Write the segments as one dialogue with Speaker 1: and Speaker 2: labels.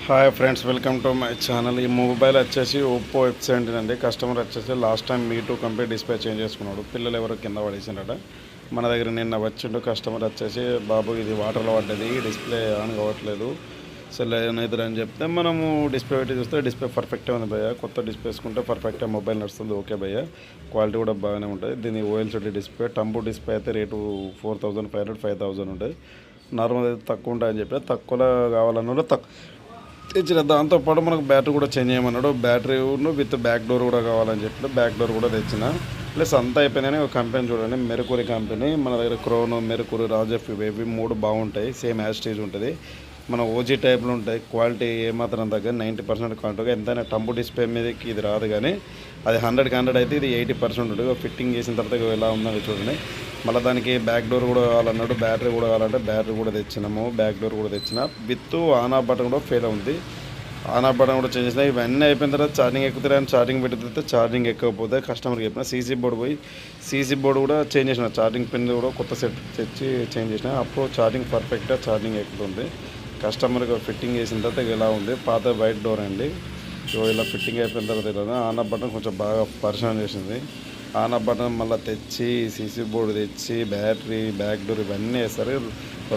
Speaker 1: Hi friends, welcome to my channel. ఈ mobile వచ్చేసి Oppo F70 అండి. కస్టమర్ వచ్చేసి లాస్ట్ టైం మీ2 కంపెనీ డిస్ప్లే చేంజ్ చేసుకున్నాడు. పిల్లలు ఎవరో కింద పడేసినట. మన దగ్గర నిన్న వచ్చిండు. కస్టమర్ వచ్చేసి బాబు ఇది వాటర్లో పడ్డది, డిస్ప్లే ఆన్ కావట్లేదు, సెల్ ఏమైతుంది అని చెప్తే మనము డిస్ప్లే పెట్టి చూస్తే డిస్ప్లే పర్ఫెక్ట్గా ఉంది భయ్య. కొత్త డిస్ప్లే వేసుకుంటే పర్ఫెక్ట్గా మొబైల్ నడుస్తుంది. ఓకే భయ్య, క్వాలిటీ కూడా బాగానే ఉంటుంది. దీని ఓఎల్సిడి డిస్ప్లే, టంబు డిస్ప్లే అయితే రేటు 4500 5000 ఉంటుంది. నార్మల్ అయితే తక్కువ ఉంటాయని చెప్పి తక్కువలో కావాలన్నాడు. తెచ్చిన దాంతోపాటు మనకు బ్యాటరీ కూడా చేంజ్ చేయమన్నాడు. బ్యాటరీ విత్ బ్యాక్ డోర్ కూడా కావాలని చెప్పి బ్యాక్ డోర్ కూడా తెచ్చిన. ప్లస్ అంతా అయిపోయిందని ఒక కంపెనీ చూడండి, మెరుకురి కంపెనీ. మన దగ్గర క్రోనో, మెరుకురి, రాజెఫ్ ఇవి మూడు బాగుంటాయి. సేమ్ యాస్టేజ్ ఉంటుంది. మన ఓజీ టైప్లో ఉంటాయి. క్వాలిటీ ఏమాత్రం దగ్గర 90% క్వాలిటీగా. ఎంతైనా టంబు డిస్ప్లే మీదకి ఇది రాదు, కానీ అది 100కి 100 అయితే ఇది 80% ఉంటుంది. ఫిట్టింగ్ చేసిన తర్వాత ఎలా ఉందని చూడండి. మళ్ళీ దానికి బ్యాక్ డోర్ కూడా కావాలన్నాడు. బ్యాటరీ కూడా కావాలంటే బ్యాటరీ కూడా తెచ్చినాము. బ్యాక్ డోర్ కూడా తెచ్చిన. విత్ ఆన్ ఆఫ్ బటన్ కూడా ఫెయిల్ ఉంది. ఆన్ ఆఫ్ బటన్ కూడా చేంజ్ చేసిన. ఇవన్నీ అయిపోయిన తర్వాత ఛార్జింగ్ ఎక్కుతారు, అని ఛార్జింగ్ పెడితే ఛార్జింగ్ ఎక్కకపోతే కస్టమర్కి చెప్పిన. సీసీ బోర్డు పోయి సీసీ బోర్డు కూడా చేంజ్ చేసిన. ఛార్జింగ్ పిన్ కూడా కొత్త సెట్ తెచ్చి చేంజ్ చేసిన. అప్పుడు ఛార్జింగ్ పర్ఫెక్ట్గా ఛార్జింగ్ ఎక్కుతుంది. కస్టమర్కి ఫిట్టింగ్ చేసిన తర్వాత ఇలా ఉంది. పాత వైట్ డోర్ అండి. సో ఇలా ఫిట్టింగ్ అయిపోయిన తర్వాత ఇలా ఆన్ ఆఫ్ బటన్ కొంచెం బాగా పరిశ్రమ చేసింది. ఆన్ ఆఫ్ బటన్ మళ్ళీ తెచ్చి సీసీ బోర్డు తెచ్చి బ్యాటరీ, బ్యాక్ డోర్ ఇవన్నీ వేస్తారు.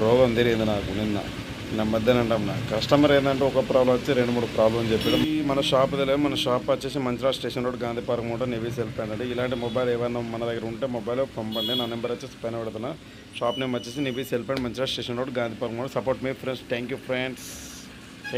Speaker 1: రోగం తిరిగింది నాకు నిన్న మధ్యాహ్నం. కస్టమర్ ఏంటంటే ఒక ప్రాబ్లం వచ్చి 2-3 ప్రాబ్లం చెప్పాడు. ఈ మన షాప్ తెలియదు. మన షాప్ వచ్చేసి Mancherial station road, Gandhi park మూట, నెవీస్ వెళ్ళిపోయినట్టు. ఇలాంటి మొబైల్ ఏమైనా మన దగ్గర ఉంటే మొబైల్ పంపండి. నా నెంబర్ వచ్చేసి పైన పెడుతున్నా. షాప్ నేమ్ వచ్చేసి నెవీస్ వెళ్ళిపోయింది, Mancherial station road, Gandhi park మూట. సపోర్ట్ మీ ఫ్రెండ్స్. Thank you friends.